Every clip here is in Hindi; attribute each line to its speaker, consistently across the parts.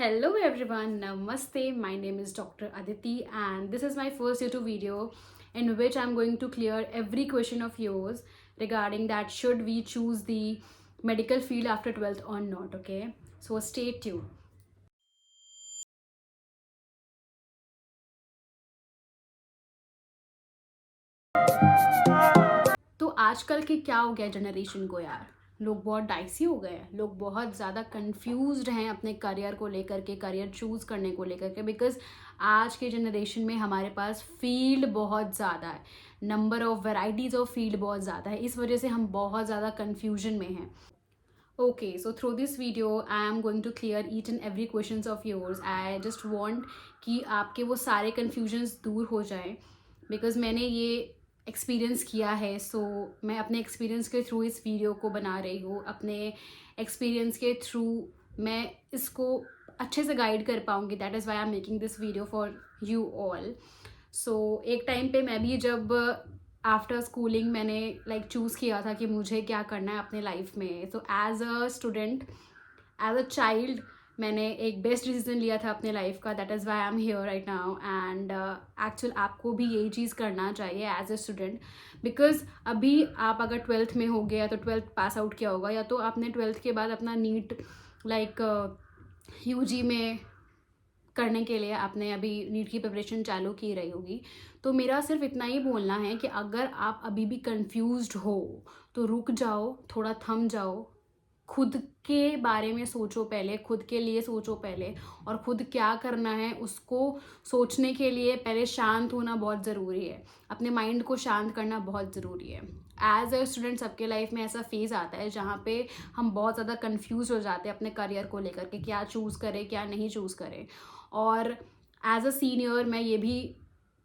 Speaker 1: Hello everyone, Namaste. My name is Dr. Aditi and this is my first YouTube video in which I'm going to clear every question of yours regarding that should we choose the medical field after 12th or not, okay? So stay tuned. तो आजकल के क्या हो गया जनरेशन को यार, लोग बहुत डाइसी हो गए हैं, लोग बहुत ज़्यादा कंफ्यूज्ड हैं अपने करियर को लेकर के, करियर चूज़ करने को लेकर के। बिकॉज आज के जनरेशन में हमारे पास फील्ड बहुत ज़्यादा है, number of varieties of field बहुत ज़्यादा है, इस वजह से हम बहुत ज़्यादा कन्फ्यूजन में हैं। Okay, so through this video, I am going to clear each and every questions of yours. I just want कि आपके वो सारे confusions दूर हो जाएं because मैंने ये एक्सपीरियंस किया है। सो मैं अपने एक्सपीरियंस के थ्रू इस वीडियो को बना रही हूँ। अपने एक्सपीरियंस के थ्रू मैं इसको अच्छे से गाइड कर पाऊँगी। That is why I am making this video for you all. So एक टाइम पे मैं भी जब आफ्टर स्कूलिंग मैंने चूज़ किया था कि मुझे क्या करना है अपने लाइफ में। So as a student, as a child, मैंने एक बेस्ट डिसीजन लिया था अपने लाइफ का। That is why I am here right now. And actual आपको भी यही चीज़ करना चाहिए एज अ स्टूडेंट। बिकॉज अभी आप अगर 12th में हो गए या तो 12th पास आउट किया होगा, या तो आपने 12th के बाद अपना नीट यूजी में करने के लिए आपने अभी नीट की प्रिपरेशन चालू की रही होगी। तो मेरा सिर्फ इतना ही बोलना है कि अगर आप अभी भी कंफ्यूज्ड हो तो रुक जाओ, थोड़ा थम जाओ, खुद के बारे में सोचो पहले, खुद के लिए सोचो पहले, और खुद क्या करना है उसको सोचने के लिए पहले शांत होना बहुत ज़रूरी है। अपने माइंड को शांत करना बहुत ज़रूरी है। एज अ स्टूडेंट सबके लाइफ में ऐसा फेज़ आता है जहाँ पे हम बहुत ज़्यादा कंफ्यूज हो जाते हैं अपने करियर को लेकर के, क्या चूज़ करें क्या नहीं चूज़ करें। और एज अ सीनियर मैं ये भी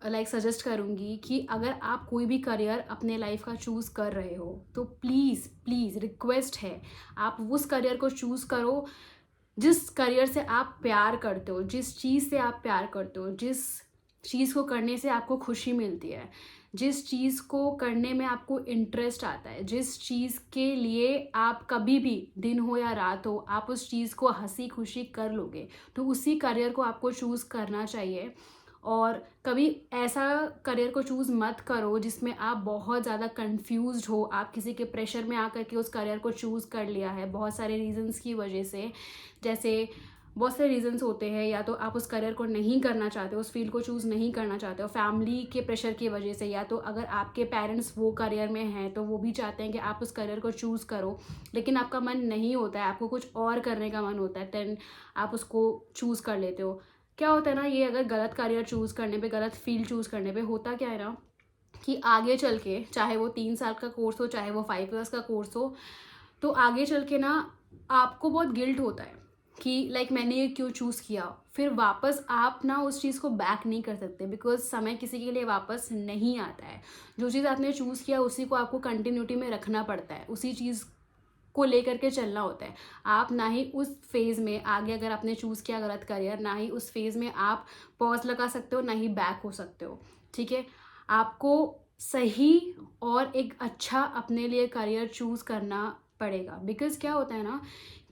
Speaker 1: सजेस्ट करूँगी कि अगर आप कोई भी करियर अपने लाइफ का चूज़ कर रहे हो तो प्लीज़ प्लीज़ रिक्वेस्ट है, आप उस करियर को चूज़ करो जिस करियर से आप प्यार करते हो, जिस चीज़ से आप प्यार करते हो, जिस चीज़ को करने से आपको खुशी मिलती है, जिस चीज़ को करने में आपको इंटरेस्ट आता है, जिस चीज़ के लिए आप कभी भी दिन हो या रात हो आप उस चीज़ को हंसी खुशी कर लोगे, तो उसी करियर को आपको चूज़ करना चाहिए। और कभी ऐसा करियर को चूज़ मत करो जिसमें आप बहुत ज़्यादा कंफ्यूज्ड हो, आप किसी के प्रेशर में आकर के उस करियर को चूज़ कर लिया है बहुत सारे रीजंस की वजह से। जैसे बहुत सारे रीजंस होते हैं, या तो आप उस करियर को नहीं करना चाहते हो, उस फील्ड को चूज़ नहीं करना चाहते हो फैमिली के प्रेशर की वजह से, या तो अगर आपके पेरेंट्स वो करियर में हैं तो वो भी चाहते हैं कि आप उस करियर को चूज़ करो, लेकिन आपका मन नहीं होता है, आपको कुछ और करने का मन होता है, देन आप उसको चूज़ कर लेते हो। क्या होता है ना, ये अगर गलत करियर चूज़ करने पे, गलत फील्ड चूज़ करने पे होता क्या है ना कि आगे चल के, चाहे वो 3 साल का कोर्स हो चाहे वो 5 years का कोर्स हो, तो आगे चल के ना आपको बहुत गिल्ट होता है कि मैंने ये क्यों चूज़ किया। फिर वापस आप ना उस चीज़ को बैक नहीं कर सकते, बिकॉज समय किसी के लिए वापस नहीं आता है। जो चीज़ आपने चूज़ किया उसी को आपको कंटिन्यूटी में रखना पड़ता है, उसी चीज़ को लेकर के चलना होता है। आप ना ही उस फेज़ में आगे, अगर आपने चूज़ किया गलत करियर, ना ही उस फेज़ में आप पॉज लगा सकते हो, ना ही बैक हो सकते हो। ठीक है, आपको सही और एक अच्छा अपने लिए करियर चूज़ करना पड़ेगा। बिकॉज क्या होता है ना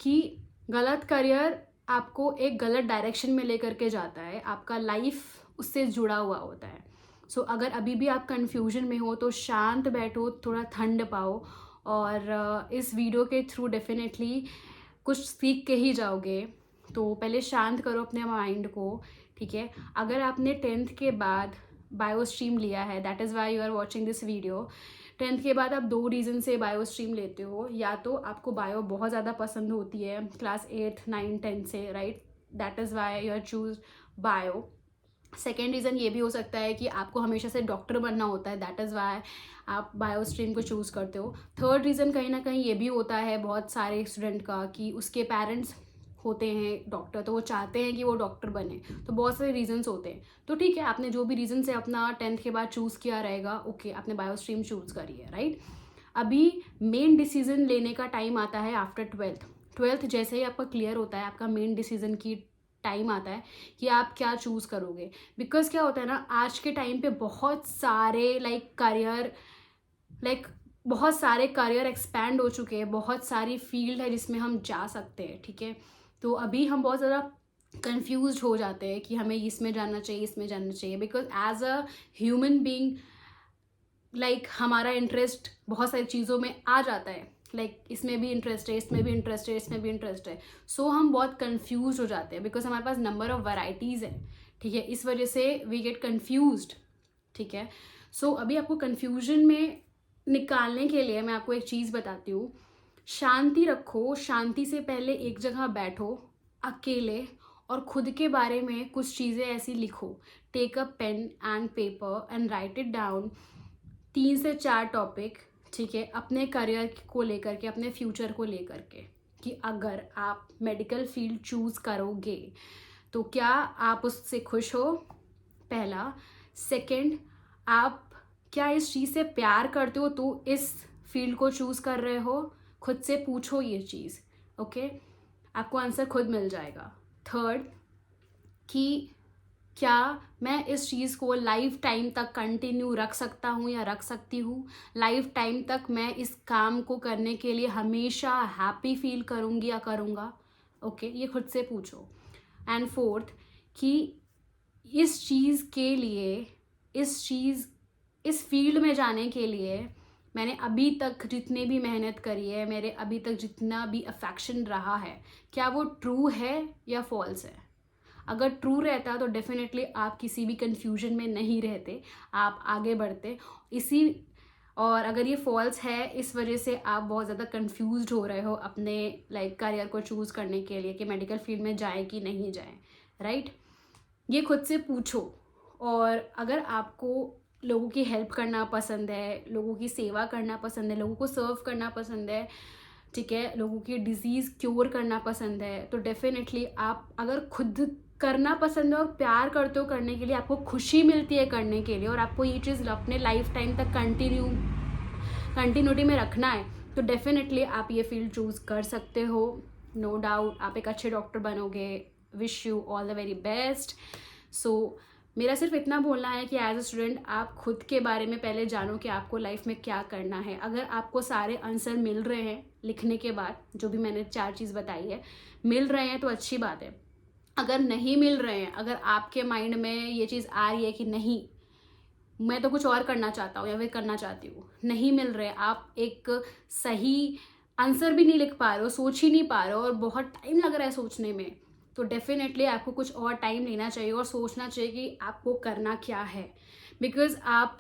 Speaker 1: कि गलत करियर आपको एक गलत डायरेक्शन में लेकर के जाता है, आपका लाइफ उससे जुड़ा हुआ होता है। सो अगर अभी भी आप कंफ्यूजन में हो तो शांत बैठो, थोड़ा ठंड पाओ, और इस वीडियो के थ्रू डेफिनेटली कुछ सीख के ही जाओगे। तो पहले शांत करो अपने माइंड को। ठीक है, अगर आपने 10th के बाद बायो स्ट्रीम लिया है, that is why you are watching this video. 10th के बाद आप 2 रीज़न से बायो स्ट्रीम लेते हो, या तो आपको बायो बहुत ज़्यादा पसंद होती है क्लास 8 9 10 से, right, that is why you are choose bio. Second reason ये भी हो सकता है कि आपको हमेशा से डॉक्टर बनना होता है, दैट इज़ वाई आप बायो स्ट्रीम को चूज़ करते हो। थर्ड रीज़न कहीं ना कहीं ये भी होता है बहुत सारे स्टूडेंट का कि उसके पेरेंट्स होते हैं डॉक्टर, तो वो चाहते हैं कि वो डॉक्टर बने। तो बहुत सारे रीजंस होते हैं। तो ठीक है, आपने जो भी रीज़न से अपना 10th के बाद चूज़ किया रहेगा, ओके, आपने बायो स्ट्रीम चूज़ करी है, राइट। अभी मेन डिसीजन लेने का टाइम आता है आफ्टर 12th जैसे ही आपका क्लियर होता है, आपका मेन डिसीजन की टाइम आता है कि आप क्या चूज़ करोगे। बिकॉज क्या होता है ना, आज के टाइम पे बहुत सारे बहुत सारे करियर एक्सपैंड हो चुके हैं, बहुत सारी फील्ड है जिसमें हम जा सकते हैं। ठीक है, तो अभी हम बहुत ज़्यादा कंफ्यूज्ड हो जाते हैं कि हमें इसमें जाना चाहिए, इसमें जाना चाहिए, because as a human being हमारा इंटरेस्ट बहुत सारी चीज़ों में आ जाता है, इसमें भी इंटरेस्ट है, इसमें भी इंटरेस्ट है, इसमें भी इंटरेस्ट है। सो हम बहुत कंफ्यूज हो जाते हैं बिकॉज हमारे पास नंबर ऑफ वैरायटीज़ हैं, ठीक है। इस वजह से वी गेट कंफ्यूज्ड, ठीक है। सो अभी आपको कंफ्यूजन में निकालने के लिए मैं आपको एक चीज़ बताती हूँ। शांति रखो, शांति से पहले एक जगह बैठो अकेले और खुद के बारे में कुछ चीज़ें ऐसी लिखो। Take a pen and paper and write it down. 3 से 4 टॉपिक, ठीक है, अपने करियर को लेकर के, अपने फ्यूचर को लेकर के, कि अगर आप मेडिकल फील्ड चूज़ करोगे तो क्या आप उससे खुश हो, पहला। सेकंड, आप क्या इस चीज़ से प्यार करते हो तो इस फील्ड को चूज़ कर रहे हो, खुद से पूछो ये चीज़, ओके। आपको आंसर खुद मिल जाएगा। थर्ड, कि क्या मैं इस चीज़ को लाइफ टाइम तक कंटिन्यू रख सकता हूँ या रख सकती हूँ, लाइफ टाइम तक मैं इस काम को करने के लिए हमेशा हैप्पी फील करूँगी या करूँगा, ओके, ये खुद से पूछो। एंड फोर्थ, कि इस चीज़ के लिए, इस फील्ड में जाने के लिए मैंने अभी तक जितने भी मेहनत करी है, मेरे अभी तक जितना भी अफेक्शन रहा है, क्या वो ट्रू है या फॉल्स है। अगर ट्रू रहता तो डेफिनेटली आप किसी भी कन्फ्यूजन में नहीं रहते, आप आगे बढ़ते इसी। और अगर ये फॉल्स है, इस वजह से आप बहुत ज़्यादा कंफ्यूज्ड हो रहे हो अपने करियर को चूज़ करने के लिए कि मेडिकल फील्ड में जाए कि नहीं जाए, राइट। ये खुद से पूछो। और अगर आपको लोगों की हेल्प करना पसंद है, लोगों की सेवा करना पसंद है, लोगों को सर्व करना पसंद है, ठीक है, लोगों की डिजीज़ क्योर करना पसंद है, तो डेफिनेटली आप अगर खुद करना पसंद है और प्यार करते हो करने के लिए, आपको खुशी मिलती है करने के लिए, और आपको ये चीज़ अपने लाइफ टाइम तक कंटिन्यूटी में रखना है, तो डेफिनेटली आप ये फील्ड चूज़ कर सकते हो, नो डाउट। आप एक अच्छे डॉक्टर बनोगे। Wish you all the very best. So मेरा सिर्फ इतना बोलना है कि एज अ स्टूडेंट आप खुद के बारे में पहले जानो कि आपको लाइफ में क्या करना है। अगर आपको सारे आंसर मिल रहे हैं लिखने के बाद, जो भी मैंने 4 चीज़ बताई है, मिल रहे हैं तो अच्छी बात है। अगर नहीं मिल रहे हैं, अगर आपके माइंड में ये चीज़ आ रही है कि नहीं, मैं तो कुछ और करना चाहता हूँ या फिर करना चाहती हूँ, नहीं मिल रहे, आप एक सही आंसर भी नहीं लिख पा रहे हो, सोच ही नहीं पा रहे हो और बहुत टाइम लग रहा है सोचने में, तो डेफिनेटली आपको कुछ और टाइम लेना चाहिए और सोचना चाहिए कि आपको करना क्या है। बिकॉज आप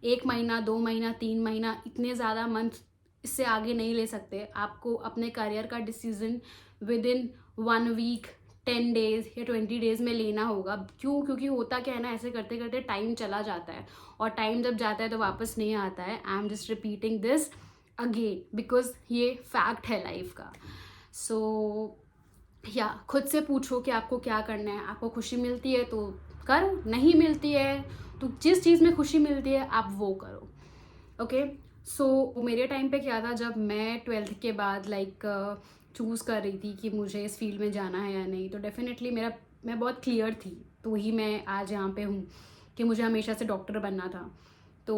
Speaker 1: 1 महीना, 2 महीना, 3 महीना, इतने ज़्यादा मंथ इससे आगे नहीं ले सकते। आपको अपने करियर का decision within 1 week, 10 days या 20 डेज़ में लेना होगा। क्यों? क्योंकि होता क्या है ना, ऐसे करते करते टाइम चला जाता है, और टाइम जब जाता है तो वापस नहीं आता है। I am just repeating this again because ये फैक्ट है लाइफ का। सो या खुद से पूछो कि आपको क्या करना है। आपको खुशी मिलती है तो करो, नहीं मिलती है तो जिस चीज़ में खुशी मिलती है आप वो करो, ओके। सो मेरे टाइम पे क्या था, जब मैं 12th के बाद चूज़ कर रही थी कि मुझे इस फील्ड में जाना है या नहीं, तो डेफिनेटली मैं बहुत क्लियर थी, तो ही मैं आज यहाँ पे हूँ कि मुझे हमेशा से डॉक्टर बनना था। तो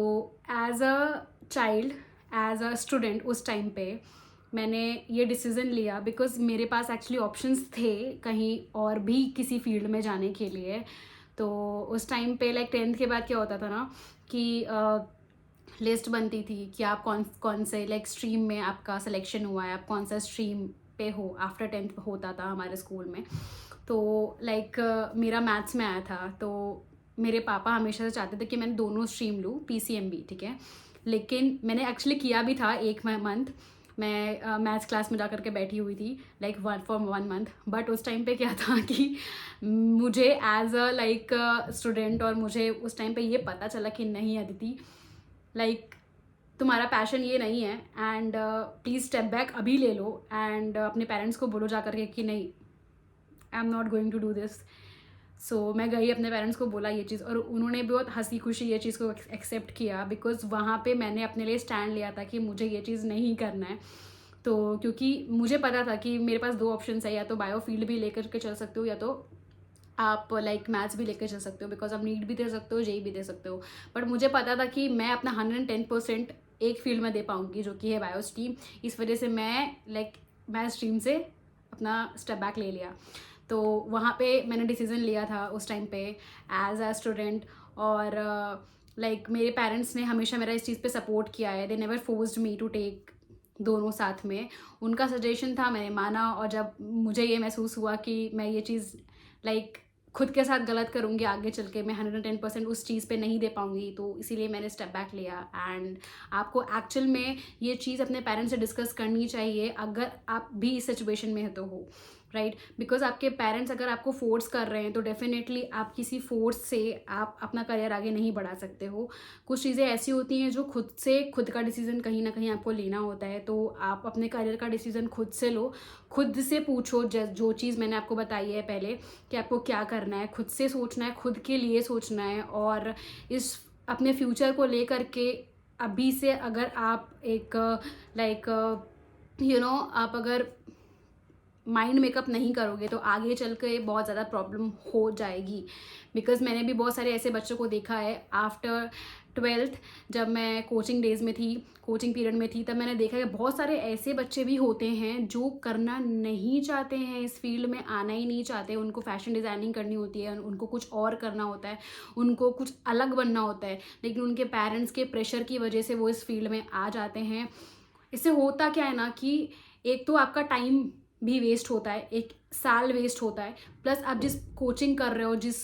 Speaker 1: as a child, as a student, उस टाइम पे मैंने ये डिसीज़न लिया बिकॉज मेरे पास एक्चुअली ऑप्शंस थे कहीं और भी किसी फील्ड में जाने के लिए। तो उस टाइम पे 10th के बाद क्या होता था ना कि लिस्ट बनती थी कि आप कौन कौन से स्ट्रीम में आपका सिलेक्शन हुआ है, आप कौन सा स्ट्रीम पे हो। आफ्टर 10th होता था हमारे स्कूल में। तो मेरा मैथ्स में आया था, तो मेरे पापा हमेशा से चाहते थे कि मैंने दोनों स्ट्रीम लूँ, PCMB, ठीक है। लेकिन मैंने एक्चुअली किया भी था 1 मंथ, मैं मैथ्स क्लास में जा कर के बैठी हुई थी फॉर 1 मंथ। बट उस टाइम पे क्या था कि मुझे एज अ स्टूडेंट, और मुझे उस टाइम पे ये पता चला कि नहीं अदिति, तुम्हारा पैशन ये नहीं है, एंड प्लीज़ स्टेप बैक अभी ले लो, एंड अपने पेरेंट्स को बोलो जा करके कि नहीं, I am not going to do this. So मैं गई, अपने पेरेंट्स को बोला ये चीज़, और उन्होंने बहुत हंसी खुशी ये चीज़ को एक्सेप्ट किया बिकॉज वहाँ पे मैंने अपने लिए स्टैंड लिया था कि मुझे ये चीज़ नहीं करना है। तो क्योंकि मुझे पता था कि मेरे पास 2 ऑप्शन है, या तो बायो फील्ड भी लेकर के चल सकते हो, या तो आप मैथ्स भी लेकर चल सकते हो, बिकॉज आप नीट भी दे सकते हो, जेई भी दे सकते हो। बट मुझे पता था कि मैं अपना 110% एक फील्ड में दे पाऊँगी, जो कि है बायो स्ट्रीम। इस वजह से मैं मैथ स्ट्रीम से अपना स्टेप बैक ले लिया। तो वहाँ पे मैंने डिसीज़न लिया था उस टाइम पे एज अ स्टूडेंट। और लाइक मेरे पेरेंट्स ने हमेशा मेरा इस चीज़ पे सपोर्ट किया है, they never forced me to take दोनों साथ में। उनका सजेशन था, मैंने माना, और जब मुझे ये महसूस हुआ कि मैं ये चीज़ लाइक खुद के साथ गलत करूँगी आगे चल के, मैं 110% उस चीज़ पे नहीं दे पाऊँगी, तो इसीलिए मैंने स्टेप बैक लिया। एंड आपको एक्चुअल में ये चीज़ अपने पेरेंट्स से डिस्कस करनी चाहिए अगर आप भी इस सिचुएशन में तो हो, राइट। बिकॉज आपके पेरेंट्स अगर आपको फोर्स कर रहे हैं तो डेफिनेटली आप किसी फोर्स से आप अपना करियर आगे नहीं बढ़ा सकते हो। कुछ चीज़ें ऐसी होती हैं जो खुद का डिसीज़न कहीं ना कहीं आपको लेना होता है, तो आप अपने करियर का डिसीज़न खुद से लो, खुद से पूछो। जो चीज़ मैंने आपको बताई है पहले कि आपको क्या करना है, खुद से सोचना है, खुद के लिए सोचना है। और इस अपने फ्यूचर को लेकर के अभी से अगर आप एक लाइक आप अगर माइंड मेकअप नहीं करोगे तो आगे चल के बहुत ज़्यादा प्रॉब्लम हो जाएगी। बिकॉज मैंने भी बहुत सारे ऐसे बच्चों को देखा है आफ्टर 12th, जब मैं कोचिंग डेज में थी, कोचिंग पीरियड में थी, तब मैंने देखा कि बहुत सारे ऐसे बच्चे भी होते हैं जो करना नहीं चाहते हैं, इस फील्ड में आना ही नहीं चाहते। उनको फैशन डिज़ाइनिंग करनी होती है, उनको कुछ और करना होता है, उनको कुछ अलग बनना होता है, लेकिन उनके पेरेंट्स के प्रेशर की वजह से वो इस फील्ड में आ जाते हैं। इससे होता क्या है ना कि एक तो आपका टाइम भी वेस्ट होता है, 1 साल वेस्ट होता है, प्लस आप जिस कोचिंग कर रहे हो, जिस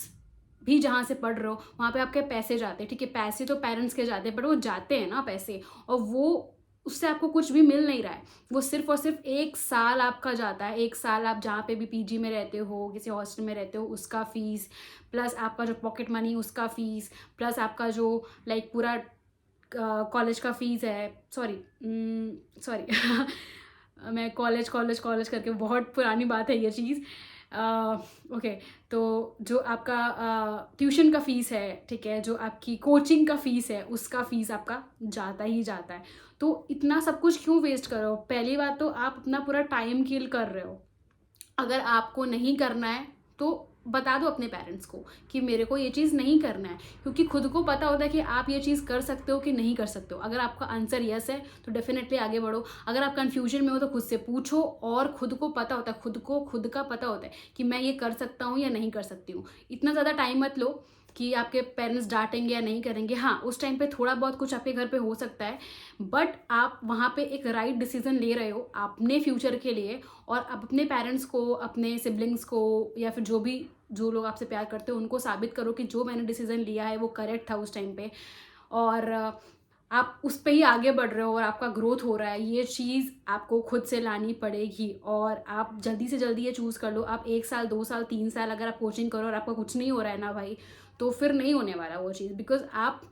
Speaker 1: भी जहाँ से पढ़ रहे हो, वहाँ पे आपके पैसे जाते हैं। ठीक है, पैसे तो पेरेंट्स के जाते हैं, बट वो जाते हैं ना पैसे, और वो उससे आपको कुछ भी मिल नहीं रहा है। वो सिर्फ और सिर्फ 1 साल आपका जाता है। 1 साल आप जहाँ पे भी पीजी में रहते हो, किसी हॉस्टल में रहते हो, उसका फीस, प्लस आपका जो पॉकेट मनी उसका फीस, प्लस आपका जो लाइक पूरा कॉलेज का फीस है। सॉरी मैं कॉलेज करके, बहुत पुरानी बात है ये चीज़। ओके, तो जो आपका ट्यूशन का फ़ीस है, ठीक है, जो आपकी कोचिंग का फ़ीस है, उसका फ़ीस आपका जाता ही जाता है। तो इतना सब कुछ क्यों वेस्ट करो? पहली बात तो आप अपना पूरा टाइम किल कर रहे हो। अगर आपको नहीं करना है तो बता दो अपने पेरेंट्स को कि मेरे को ये चीज़ नहीं करना है, क्योंकि खुद को पता होता है कि आप ये चीज़ कर सकते हो कि नहीं कर सकते हो। अगर आपका आंसर यस है तो डेफिनेटली आगे बढ़ो। अगर आप कंफ्यूजन में हो तो खुद से पूछो, और खुद को पता होता है, खुद का पता होता है कि मैं ये कर सकता हूँ या नहीं कर सकती हूँ। इतना ज़्यादा टाइम मत लो कि आपके पेरेंट्स डांटेंगे या नहीं करेंगे। हाँ, उस टाइम पे थोड़ा बहुत कुछ आपके घर पे हो सकता है, बट आप वहाँ पे एक राइट डिसीजन ले रहे हो अपने फ्यूचर के लिए। और आप अपने पेरेंट्स को, अपने सिबलिंग्स को, या फिर जो लोग आपसे प्यार करते हो, उनको साबित करो कि जो मैंने डिसीजन लिया है वो करेक्ट था उस टाइम पे, और आप उस पर ही आगे बढ़ रहे हो और आपका ग्रोथ हो रहा है। ये चीज़ आपको खुद से लानी पड़ेगी, और आप जल्दी से जल्दी ये चूज़ कर लो। आप 1 साल, 2 साल, 3 साल अगर आप कोचिंग करो और आपका कुछ नहीं हो रहा है ना भाई, तो फिर नहीं होने वाला वो चीज़। बिकॉज आप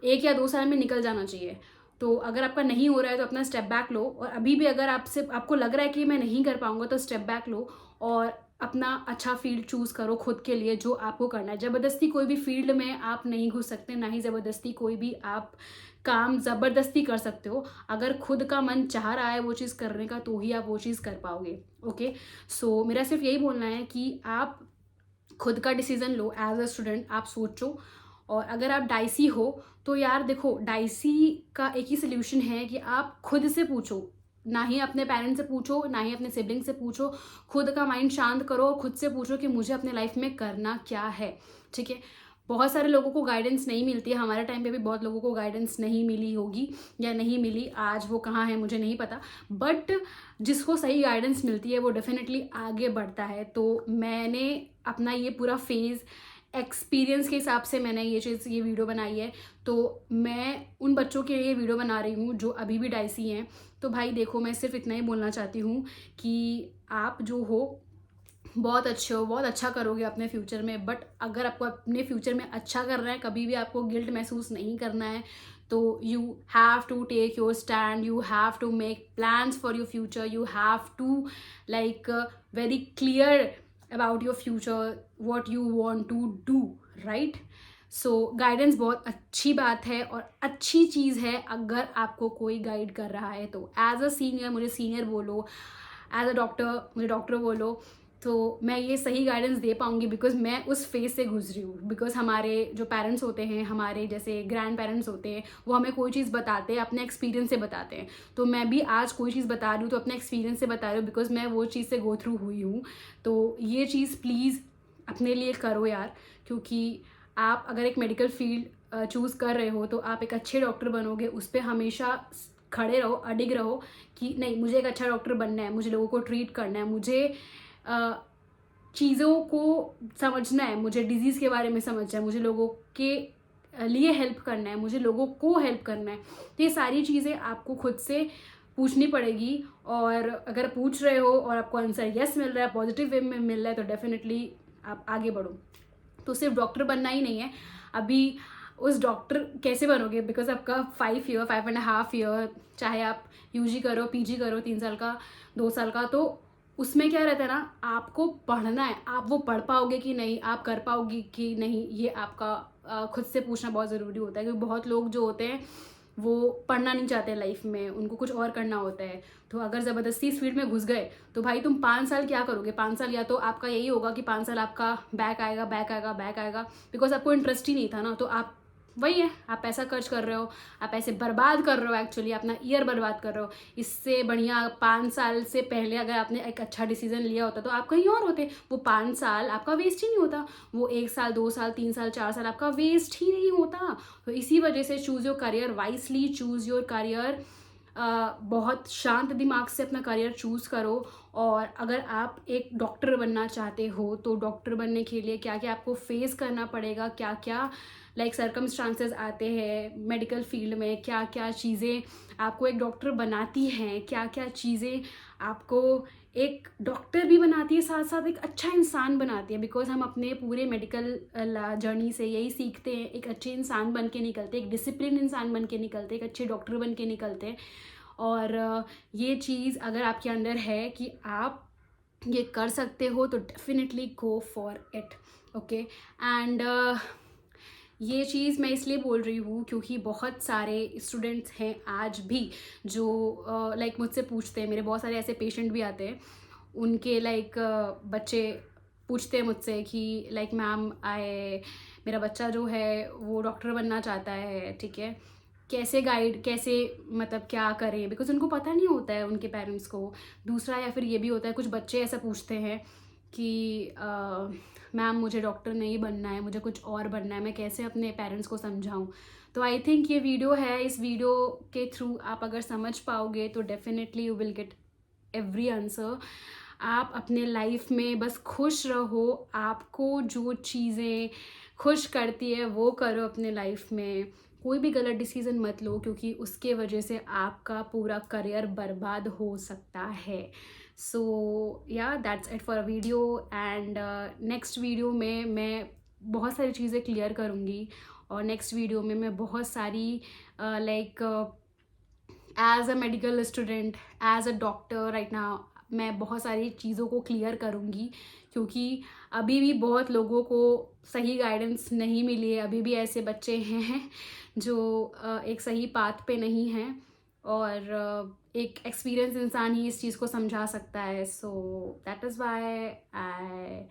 Speaker 1: 1 या 2 साल में निकल जाना चाहिए। तो अगर आपका नहीं हो रहा है तो अपना स्टेप बैक लो, और अभी भी अगर आपको लग रहा है कि मैं नहीं कर पाऊंगा, तो स्टेप बैक लो और अपना अच्छा फील्ड चूज़ करो खुद के लिए, जो आपको करना है। ज़बरदस्ती कोई भी फील्ड में आप नहीं घुस सकते, ना ही ज़बरदस्ती कोई भी आप काम ज़बरदस्ती कर सकते हो। अगर खुद का मन चाह रहा है वो चीज़ करने का, तो ही आप वो चीज़ कर पाओगे। ओके, सो मेरा सिर्फ यही बोलना है कि आप खुद का डिसीज़न लो। एज अ स्टूडेंट आप सोचो, और अगर आप डाइसी हो तो यार देखो, डाइसी का एक ही सोल्यूशन है कि आप खुद से पूछो, ना ही अपने पेरेंट्स से पूछो, ना ही अपने सिबलिंग से पूछो। खुद का माइंड शांत करो और खुद से पूछो कि मुझे अपने लाइफ में करना क्या है। ठीक है, बहुत सारे लोगों को गाइडेंस नहीं मिलती है। हमारे टाइम पे भी बहुत लोगों को गाइडेंस नहीं मिली होगी या नहीं मिली, आज वो कहाँ है मुझे नहीं पता, बट जिसको सही गाइडेंस मिलती है वो डेफिनेटली आगे बढ़ता है। तो मैंने अपना ये पूरा फेज़ एक्सपीरियंस के हिसाब से मैंने ये वीडियो बनाई है। तो मैं उन बच्चों के लिए वीडियो बना रही हूँ जो अभी भी डाइसी हैं। तो भाई देखो, मैं सिर्फ इतना ही बोलना चाहती हूँ कि आप जो हो बहुत अच्छे हो, बहुत अच्छा करोगे अपने फ्यूचर में। बट अगर आपको अपने फ्यूचर में अच्छा करना है, कभी भी आपको गिल्ट महसूस नहीं करना है, तो you have to take your stand, you have to make plans for your future, you have to like very clear about your future, what you want to do, right. So guidance बहुत अच्छी बात है और अच्छी चीज़ है अगर आपको कोई गाइड कर रहा है तो। एज अ सीनियर मुझे सीनियर बोलो, एज अ डॉक्टर मुझे डॉक्टर बोलो, तो मैं ये सही गाइडेंस दे पाऊँगी बिकॉज़ मैं उस फेज़ से गुज़री हूँ। बिकॉज़ हमारे जो पेरेंट्स होते हैं, हमारे जैसे ग्रैंड पेरेंट्स होते हैं, वो हमें कोई चीज़ बताते हैं, अपने एक्सपीरियंस से बताते हैं। तो मैं भी आज कोई चीज़ बता रही हूँ तो अपने एक्सपीरियंस से बता रही हूँ बिकॉज़ मैं वो चीज़ से गो थ्रू हुई हूँ। तो ये चीज़ प्लीज़ अपने लिए करो यार, क्योंकि आप अगर एक मेडिकल फील्ड चूज़ कर रहे हो तो आप एक अच्छे डॉक्टर बनोगे, उस पे हमेशा खड़े रहो, अडिग रहो कि नहीं, मुझे एक अच्छा डॉक्टर बनना है, मुझे लोगों को ट्रीट करना है, मुझे चीज़ों को समझना है, मुझे डिज़ीज़ के बारे में समझना है, मुझे लोगों के लिए हेल्प करना है, मुझे लोगों को हेल्प करना है। तो ये सारी चीज़ें आपको खुद से पूछनी पड़ेगी, और अगर पूछ रहे हो और आपको आंसर यस मिल रहा है, पॉजिटिव वे में मिल रहा है, तो डेफिनेटली आप आगे बढ़ो। तो सिर्फ डॉक्टर बनना ही नहीं है, अभी उस डॉक्टर कैसे बनोगे, बिकॉज आपका 5.5 ईयर, चाहे आप यूजी करो, पीजी करो 3 साल का, 2 साल का, तो उसमें क्या रहता है ना, आपको पढ़ना है। आप वो पढ़ पाओगे कि नहीं, आप कर पाओगे कि नहीं, ये आपका खुद से पूछना बहुत ज़रूरी होता है। क्योंकि बहुत लोग जो होते हैं वो पढ़ना नहीं चाहते लाइफ में, उनको कुछ और करना होता है। तो अगर ज़बरदस्ती इस फील्ड में घुस गए तो भाई तुम 5 साल क्या करोगे? 5 साल या तो आपका यही होगा कि 5 साल आपका बैक आएगा, बैक आएगा, बैक आएगा, बिकॉज आपको इंटरेस्ट ही नहीं था ना। तो आप वही है, आप पैसा खर्च कर रहे हो, आप पैसे बर्बाद कर रहे हो, एक्चुअली अपना ईयर बर्बाद कर रहे हो। इससे बढ़िया 5 साल से पहले अगर आपने एक अच्छा डिसीजन लिया होता तो आप कहीं और होते। वो 5 साल आपका वेस्ट ही नहीं होता, वो 1 साल, 2 साल, 3 साल, 4 साल आपका वेस्ट ही नहीं होता। तो इसी वजह से choose your career wisely, choose your career, बहुत शांत दिमाग से अपना करियर चूज़ करो। और अगर आप एक डॉक्टर बनना चाहते हो तो डॉक्टर बनने के लिए क्या क्या आपको फेस करना पड़ेगा, क्या क्या लाइक सर्कमस्टांसेस आते हैं मेडिकल फील्ड में, क्या क्या चीज़ें आपको एक डॉक्टर बनाती हैं, क्या क्या चीज़ें आपको एक डॉक्टर भी बनाती है, साथ साथ एक अच्छा इंसान बनाती है। बिकॉज हम अपने पूरे मेडिकल जर्नी से यही सीखते हैं, एक अच्छे इंसान बन के निकलते, एक डिसिप्लिन इंसान बन के निकलते, एक अच्छे डॉक्टर बन के निकलते हैं। और ये चीज़ अगर आपके अंदर है कि आप ये कर सकते हो तो definitely go for it, okay. And ये चीज़ मैं इसलिए बोल रही हूँ क्योंकि बहुत सारे स्टूडेंट्स हैं आज भी जो लाइक मुझसे पूछते हैं, मेरे बहुत सारे ऐसे पेशेंट भी आते हैं, उनके लाइक बच्चे पूछते हैं मुझसे कि लाइक मैम आए, मेरा बच्चा जो है वो डॉक्टर बनना चाहता है, ठीक है, कैसे गाइड, कैसे मतलब क्या करें, बिकॉज उनको पता नहीं होता है उनके पेरेंट्स को। दूसरा या फिर ये भी होता है, कुछ बच्चे ऐसा पूछते हैं कि मैम मुझे डॉक्टर नहीं बनना है, मुझे कुछ और बनना है, मैं कैसे अपने पेरेंट्स को समझाऊं। तो आई थिंक ये वीडियो है, इस वीडियो के थ्रू आप अगर समझ पाओगे तो definitely you will get every answer. आप अपने लाइफ में बस खुश रहो, आपको जो चीज़ें खुश करती है वो करो अपने लाइफ में। कोई भी गलत डिसीज़न मत लो क्योंकि उसके वजह से आपका पूरा करियर बर्बाद हो सकता है। सो या that's it for a video. And next video में मैं बहुत सारी चीज़ें क्लियर करूँगी, और नेक्स्ट वीडियो में मैं बहुत सारी like as a medical student, as a doctor right now, मैं बहुत सारी चीज़ों को क्लियर करूँगी। क्योंकि अभी भी बहुत लोगों को सही गाइडेंस नहीं मिली है, अभी भी ऐसे बच्चे हैं जो एक सही पाथ पे नहीं हैं, और एक एक्सपीरियंस इंसान ही इस चीज़ को समझा सकता है। So that is why I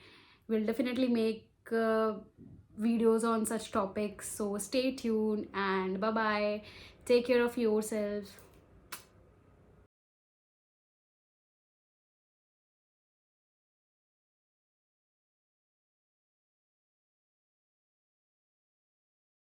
Speaker 1: will definitely make videos on such topics. So stay tuned and bye bye. Take care of yourself.